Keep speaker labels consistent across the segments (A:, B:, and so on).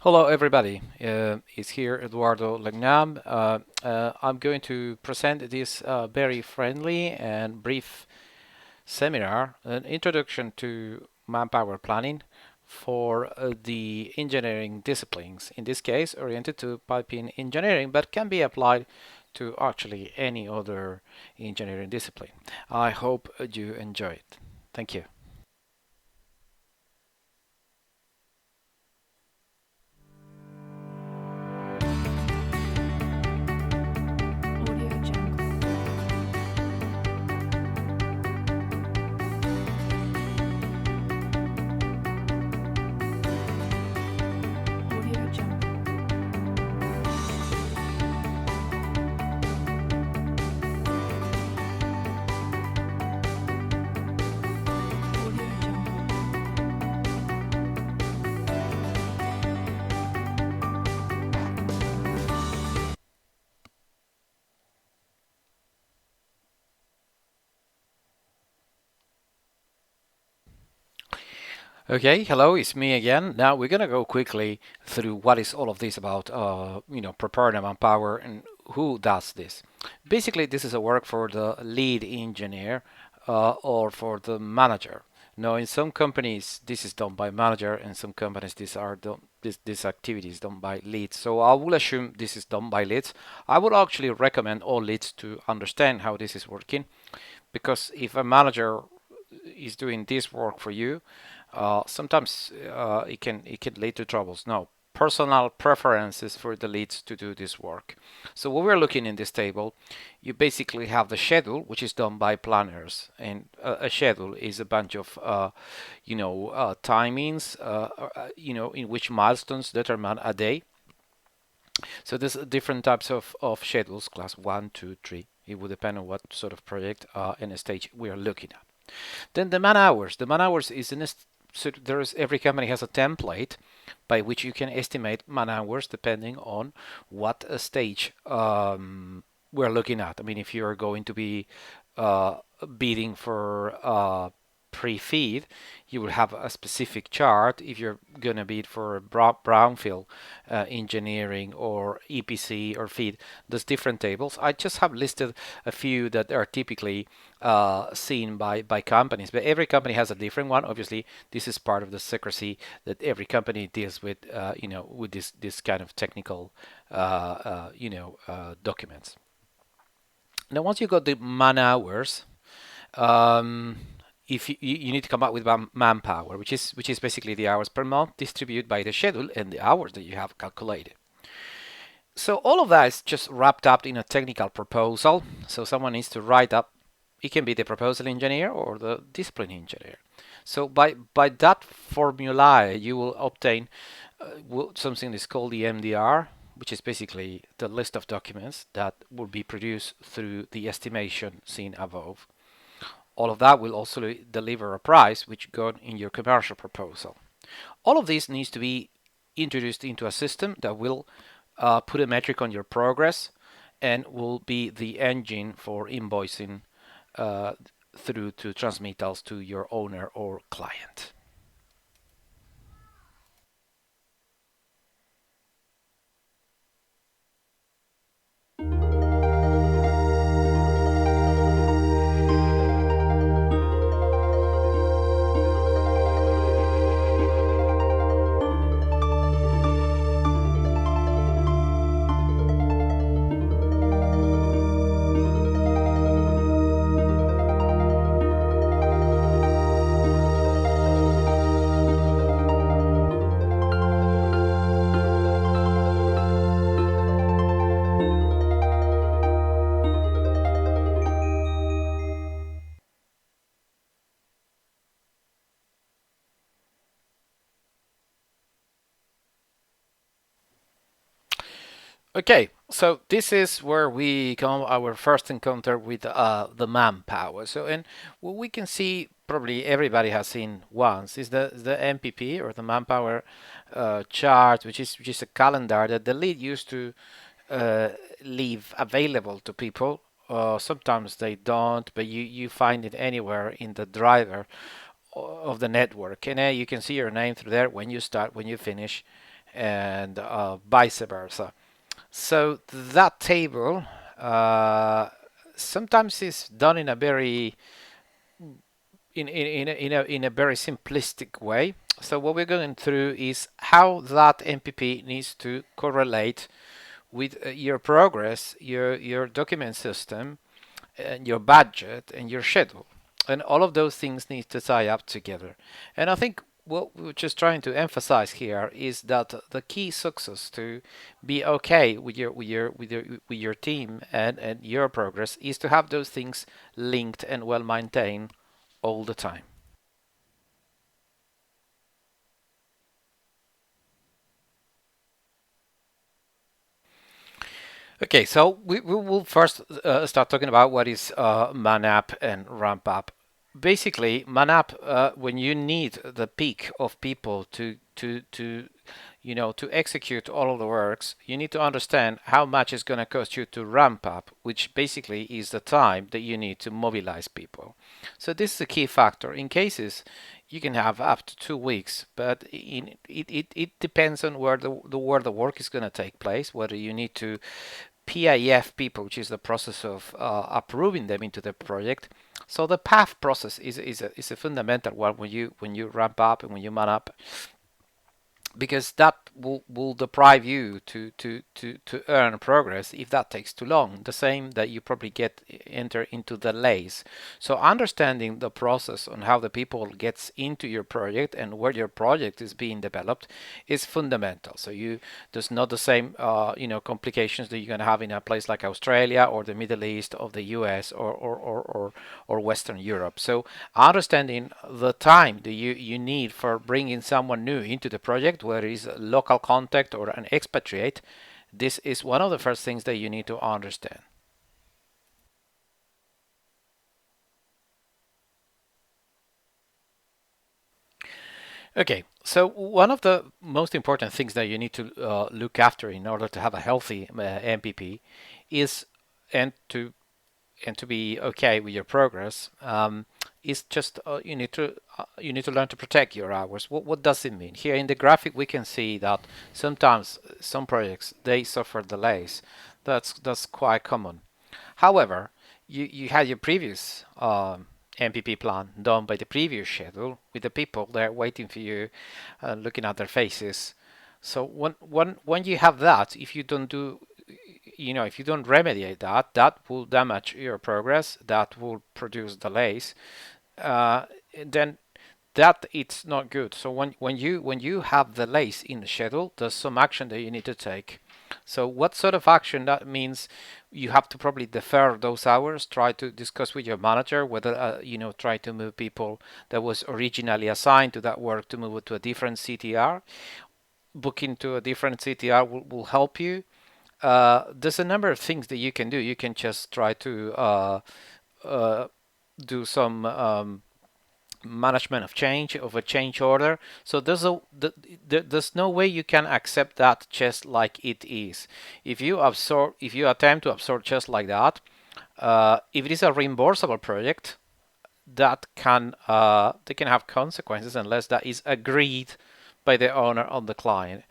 A: Hello, everybody. It's here Eduardo Legnam. I'm going to present this very friendly and brief seminar, an introduction to manpower planning for the engineering disciplines. In this case, oriented to piping engineering, but can be applied to actually any other engineering discipline. I hope you enjoy it. Thank you. Okay, hello, it's me again. Now we're gonna go quickly through what is all of this about, preparing a manpower and who does this. Basically, this is a work for the lead engineer or for the manager. Now, in some companies, this is done by manager, and some companies, this activity is done by leads. So I will assume this is done by leads. I would actually recommend all leads to understand how this is working, because if a manager is doing this work for you, sometimes it can lead to troubles. No, personal preferences for the leads to do this work. So what we're looking in this table, you basically have the schedule, which is done by planners, and a schedule is a bunch of timings, in which milestones determine a day. So there's different types of schedules, class 1, 2, 3. It will depend on what sort of project and stage we are looking at. Then the man hours. The man hours is so there's every company has a template by which you can estimate man hours depending on what stage we're looking at. I mean, if you're going to be uh, bidding for pre-feed, you will have a specific chart. If you're going to bid for brownfield engineering or EPC or feed, there's different tables. I just have listed a few that are typically seen by companies, but every company has a different one. Obviously, this is part of the secrecy that every company deals with, with this kind of technical, documents. Now, once you got the man hours, um, if you need to come up with manpower, which is basically the hours per month distributed by the schedule and the hours that you have calculated. So all of that is just wrapped up in a technical proposal. So someone needs to write up. It can be the proposal engineer or the discipline engineer. So by that formula, you will obtain something that's called the MDR, which is basically the list of documents that will be produced through the estimation seen above. All of that will also deliver a price which goes in your commercial proposal. All of this needs to be introduced into a system that will put a metric on your progress and will be the engine for invoicing uh, through to transmittals to your owner or client. Okay, so this is where we come our first encounter with the manpower. So, and what we can see, probably everybody has seen once, is the MPP or the manpower chart, which is a calendar that the lead used to uh, leave available to people. Sometimes they don't, but you find it anywhere in the driver of the network, and you can see your name through there when you start, when you finish, and vice versa. So that table sometimes is done in a very in a very simplistic way. So what we're going through is how that MPP needs to correlate with your progress, your document system, and your budget and your schedule. And all of those things need to tie up together. And I think what we're just trying to emphasize here is that the key success to be okay with your team and your progress is to have those things linked and well maintained all the time. Okay, so we will first start talking about what is ManApp and RampUp. Basically, ManApp, when you need the peak of people to execute all of the works, you need to understand how much it's going to cost you to ramp up, which basically is the time that you need to mobilize people. So this is a key factor. In cases, you can have up to 2 weeks, but it depends on where the work is going to take place, whether you need to PIF people, which is the process of approving them into the project. So the path process is a fundamental one when you ramp up and when you man up, because that will deprive you to earn progress if that takes too long. The same that you probably get enter into delays. So understanding the process on how the people gets into your project and where your project is being developed is fundamental. So there's not the same complications that you're going to have in a place like Australia or the Middle East or the US or Western Europe. So understanding the time that you need for bringing someone new into the project, whether it's a local contact or an expatriate, this is one of the first things that you need to understand. Okay, so one of the most important things that you need to look after in order to have a healthy MPP is and to be okay with your progress is just you need to learn to protect your hours. What does it mean? Here in the graphic, we can see that sometimes some projects they suffer delays. That's quite common. However, you had your previous MPP plan done by the previous schedule with the people there waiting for you, looking at their faces. So when you have that, if you don't do if you don't remediate that, that will damage your progress, that will produce delays, uh, then that it's not good. So when you have delays in the schedule, there's some action that you need to take. So what sort of action that means? You have to probably defer those hours. Try to discuss with your manager whether try to move people that was originally assigned to that work to move it to a different CTR. Booking to a different CTR will help you. There's a number of things that you can do. You can just try to uh, do some management of change of a change order. So there's no way you can accept that just like it is. If you attempt to absorb just like that, if it is a reimbursable project, that can they can have consequences unless that is agreed by the owner of the client.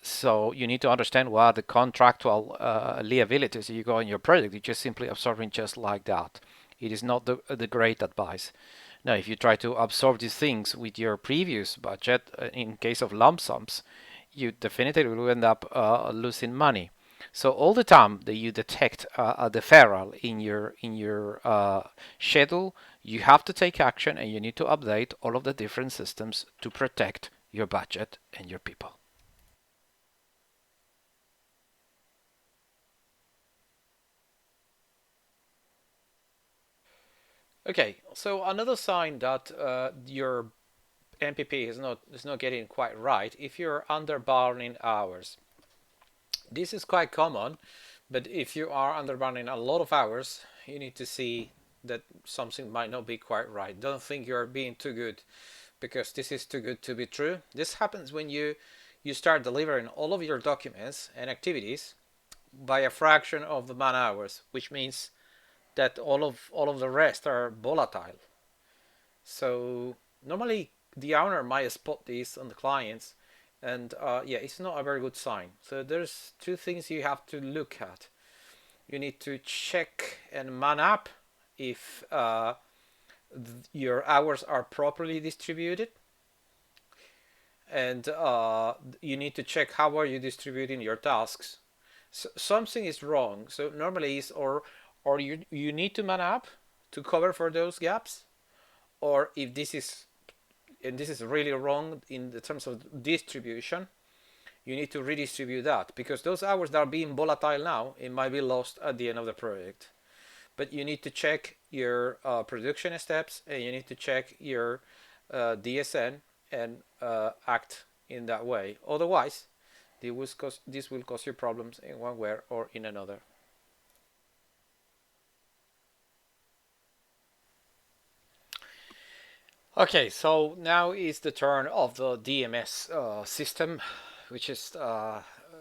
A: So you need to understand what are the contractual liabilities you go in your project. You're just simply absorbing just like that. It is not the great advice. Now, if you try to absorb these things with your previous budget, in case of lump sums, you definitely will end up losing money. So all the time that you detect a deferral in your schedule, you have to take action and you need to update all of the different systems to protect your budget and your people. Okay, so another sign that your MPP is not getting quite right if you're under burning hours. This is quite common, but if you are under burning a lot of hours, you need to see that something might not be quite right. Don't think you're being too good because this is too good to be true. This happens when you start delivering all of your documents and activities by a fraction of the man hours, which means that all of the rest are volatile. So normally the owner might spot this on the clients And yeah, it's not a very good sign. So there's two things you have to look at. You need to check and man up if your hours are properly distributed, and you need to check how are you distributing your tasks. So something is wrong. So normally is or you need to man up to cover for those gaps, or if this is and this is really wrong in the terms of distribution, you need to redistribute that because those hours that are being volatile now, it might be lost at the end of the project. But you need to check your production steps and you need to check your DSN and act in that way. Otherwise, this will cause you problems in one way or in another. Okay, so now is the turn of the DMS system, which is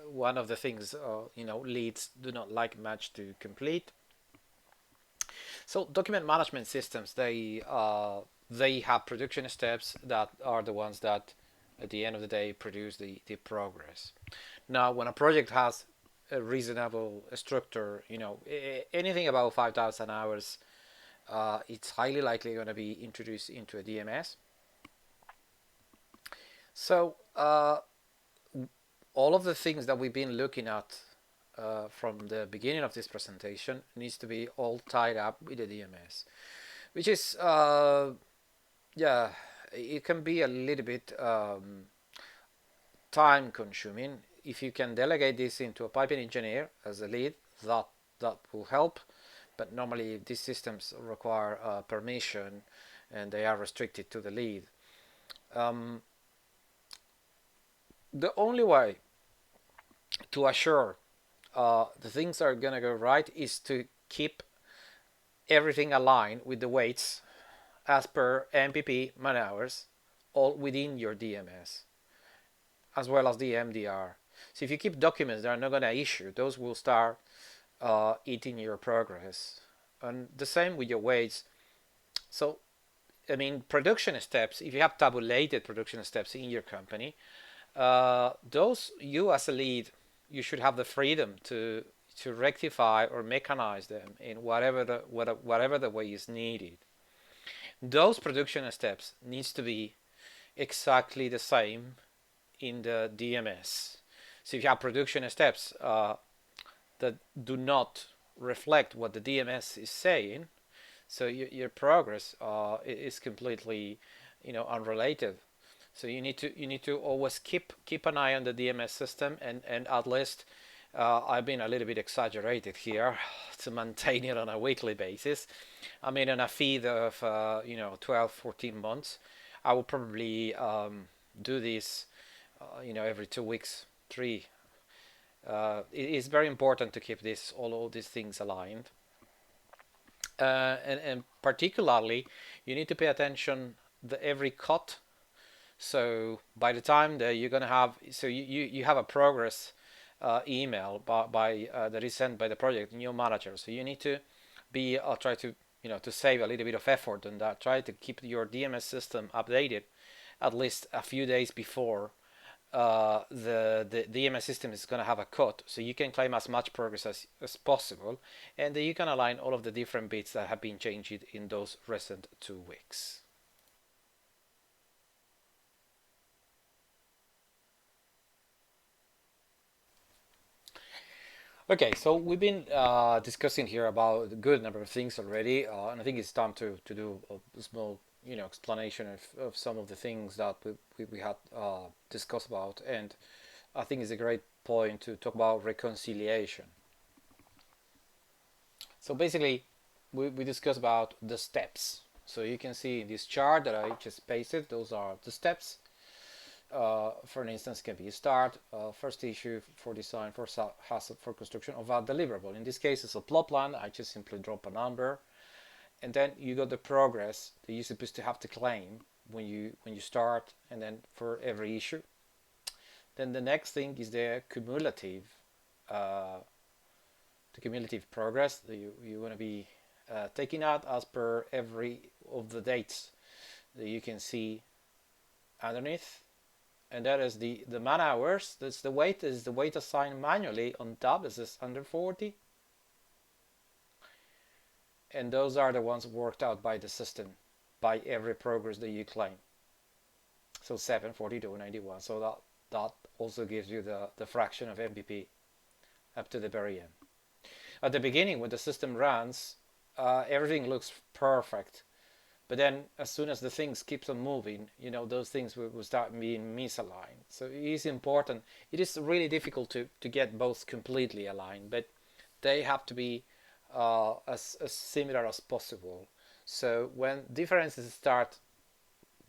A: one of the things leads do not like much to complete. So document management systems, they have production steps that are the ones that at the end of the day produce the progress. Now, when a project has a reasonable structure, anything about 5,000 hours, it's highly likely going to be introduced into a DMS. So all of the things that we've been looking at from the beginning of this presentation needs to be all tied up with the DMS, which is yeah, it can be a little bit time consuming. If you can delegate this into a piping engineer as a lead, that will help. But normally these systems require permission and they are restricted to the lead. Um, the only way to assure the things are gonna go right is to keep everything aligned with the weights as per MPP man hours, all within your DMS, as well as the MDR. So if you keep documents that are not gonna issue, those will start eating your progress. And the same with your weights. So I mean, production steps, if you have tabulated production steps in your company, those you as a lead, you should have the freedom to rectify or mechanize them in whatever the way is needed. Those production steps needs to be exactly the same in the DMS. So if you have production steps that do not reflect what the DMS is saying, so your progress is completely, unrelated. So you need to always keep an eye on the DMS system and at least I've been a little bit exaggerated here to maintain it on a weekly basis. I mean, on a feed of 12, 14 months, I will probably do this, every 2 weeks, three. It is very important to keep all these things aligned. And particularly, you need to pay attention the every cut. So by the time that you're gonna have, so you have a progress email that is sent by the project new manager. So you need to be try to to save a little bit of effort on that. Try to keep your DMS system updated at least a few days before the DMS system is going to have a cut, so you can claim as much progress as possible, and then you can align all of the different bits that have been changed in those recent 2 weeks. Okay, so we've been discussing here about a good number of things already, and I think it's time to do a small, explanation of some of the things that we had discussed about, and I think it's a great point to talk about reconciliation. So basically, we discussed about the steps. So you can see in this chart that I just pasted, those are the steps. For an instance, can be start, first issue for design, for hazard, for construction of a deliverable. In this case, it's a plot plan. I just simply drop a number, and then you got the progress that you're supposed to have to claim when you start, and then for every issue. Then the next thing is uh, the cumulative progress that you want to be taking out as per every of the dates that you can see underneath. and that is the man hours. That's the weight is the weight assigned manually on top. This is under 40, and those are the ones worked out by the system by every progress that you claim. So 7, 42, 91. So that also gives you the fraction of MPP up to the very end. At the beginning, when the system runs, everything looks perfect. But then, as soon as the things keeps on moving, those things will start being misaligned. So it is important. It is really difficult to get both completely aligned, but they have to be as similar as possible. So when differences start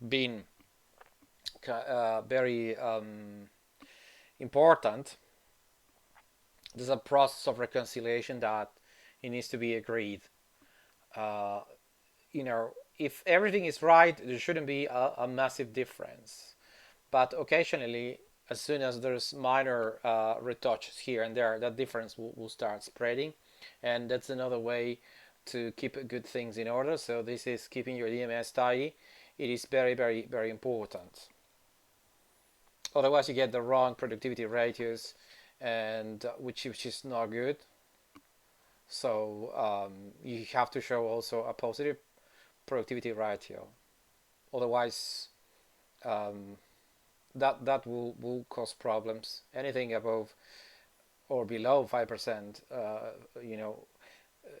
A: being very important, there's a process of reconciliation that it needs to be agreed. Uh, if everything is right, there shouldn't be a massive difference. But occasionally, as soon as there's minor retouches here and there, that difference will start spreading. And that's another way to keep good things in order. So this is keeping your DMS tidy. It is very, very, very important. Otherwise, you get the wrong productivity ratios, and which is not good. So you have to show also a positive productivity ratio. Otherwise, um, that will cause problems. Anything above or below 5%,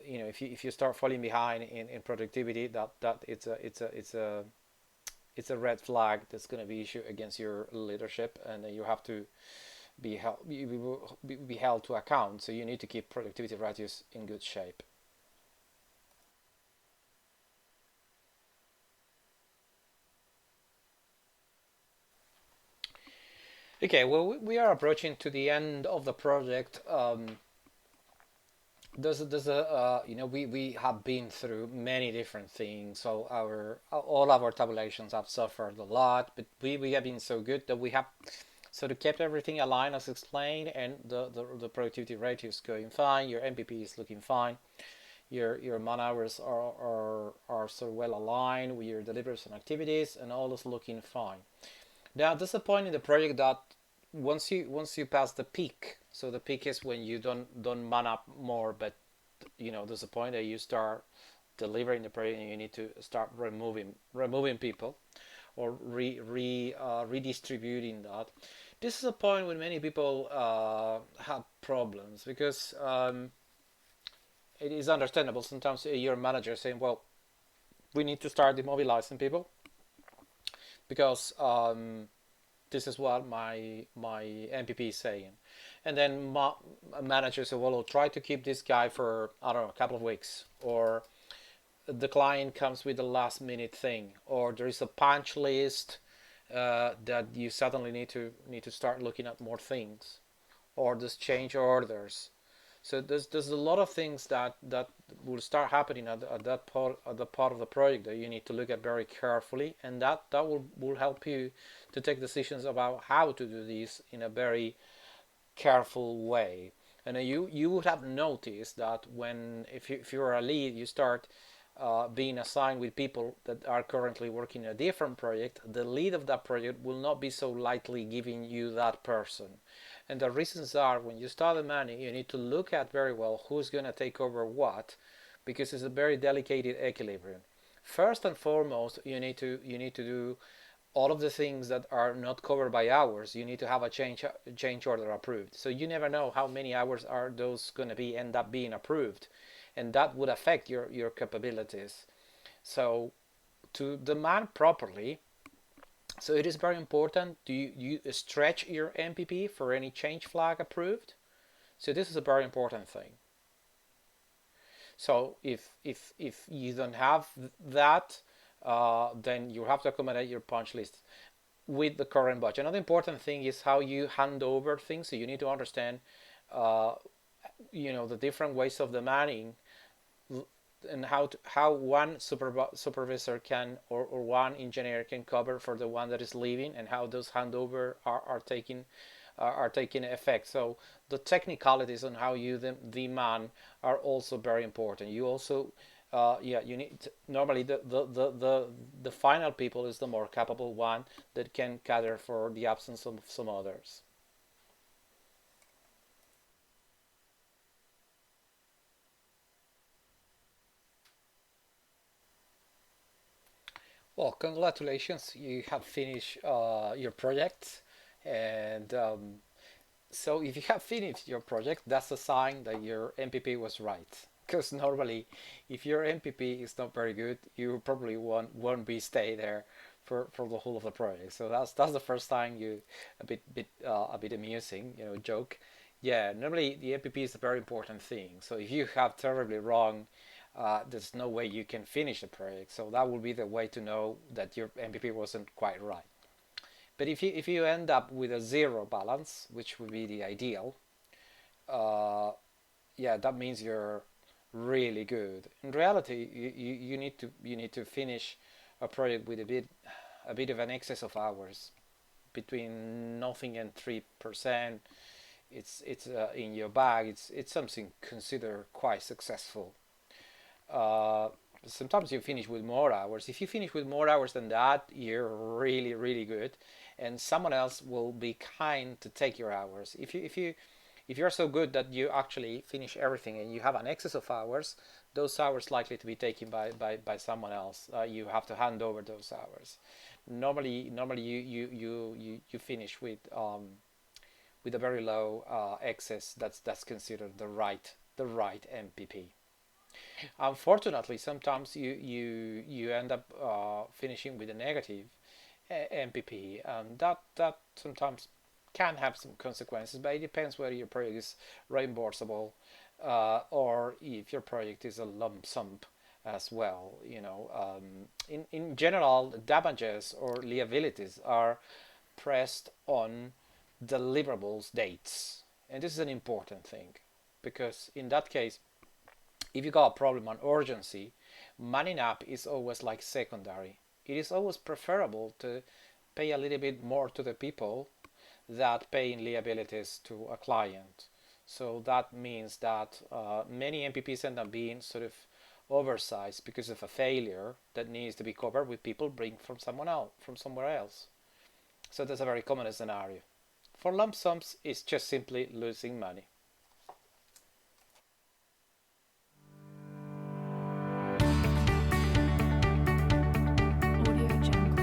A: if you start falling behind in productivity, that it's a red flag that's going to be issued against your leadership, and you have to be held to account. So you need to keep productivity ratios in good shape. Okay, well, we are approaching to the end of the project. We have been through many different things. So all our tabulations have suffered a lot, but we have been so good that we have sort of kept everything aligned as explained, and the productivity ratio is going fine. Your MPP is looking fine. Your man hours are so well aligned with your deliveries and activities, and all is looking fine. Now, there's a point in the project that once you pass the peak, so the peak is when you don't man up more, but there's a point that you start delivering the project and you need to start removing people or redistributing that. This is a point when many people have problems because it is understandable. Sometimes your manager is saying, "Well, we need to start demobilizing people because this is what my MPP is saying," and then a manager says, "Well, I'll try to keep this guy for I don't know a couple of weeks," or the client comes with a last minute thing, or there is a punch list that you suddenly need to start looking at more things, or there's change orders. So there's a lot of things that will start happening at that part of the project that you need to look at very carefully, and that will help you to take decisions about how to do this in a very careful way. And you would have noticed that if you're a lead, you start being assigned with people that are currently working in a different project, the lead of that project will not be so lightly giving you that person. And the reasons are when you start the money, you need to look at very well who's going to take over what, because it's a very delicate equilibrium. First and foremost, you need to do all of the things that are not covered by hours. You need to have a change order approved. So you never know how many hours are those going to be end up being approved, and that would affect your capabilities. So to demand properly, so it is very important. Do you stretch your MPP for any change flag approved? So this is a very important thing. So if you don't have that, then you have to accommodate your punch list with the current budget. Another important thing is how you hand over things. So you need to understand, uh, the different ways of demanding and how one supervisor can or one engineer can cover for the one that is leaving, and how those handover are taking effect. So the technicalities on how you demand are also very important. You also Yeah, you need normally the final people is the more capable one that can cater for the absence of some others. Well, congratulations, you have finished your project, and so if you have finished your project, that's a sign that your MPP was right. Because normally, if your MPP is not very good, you probably won't be stay there for the whole of the project. So that's the first time you a bit amusing, joke. Yeah, normally the MPP is a very important thing. So if you have terribly wrong, there's no way you can finish the project. So that will be the way to know that your MPP wasn't quite right. But if you end up with a zero balance, which would be the ideal, uh, yeah, that means you're really good. In reality, you need to finish a project with a bit of an excess of hours between nothing and 3%. It's in your bag. It's something considered quite successful. uh, Sometimes you finish with more hours. If you finish with more hours than that, you're really, really good, and someone else will be kind to take your hours. If you're so good that you actually finish everything and you have an excess of hours, those hours likely to be taken by someone else. You have to hand over those hours. Normally you finish with a very low excess. That's considered the right MPP. Unfortunately, sometimes you end up finishing with a negative MPP, and that sometimes can have some consequences. But it depends whether your project is reimbursable or if your project is a lump sum as well. In general, damages or liabilities are pressed on deliverables dates, and this is an important thing because in that case, if you got a problem on urgency, manning up is always like secondary. It is always preferable to pay a little bit more to the people that paying liabilities to a client. So that means that many MPPs end up being sort of oversized because of a failure that needs to be covered with people bring from someone else, from somewhere else. So that's a very common scenario. For lump sums, it's just simply losing money.
B: Audio Jungle.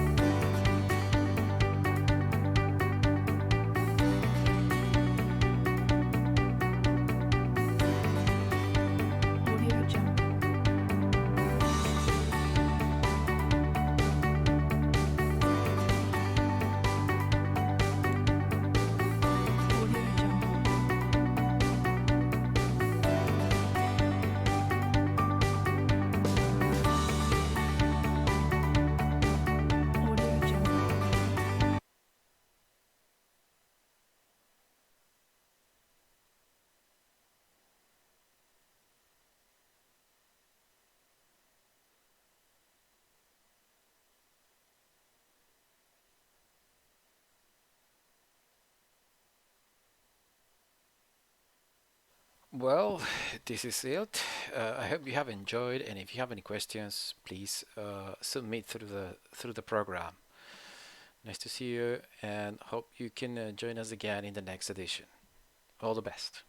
B: Audio Jungle. Audio Jungle. Audio Jungle.
A: Well, this is it. I hope you have enjoyed, and if you have any questions, please submit through the program. Nice to see you, and hope you can join us again in the next edition. All the best.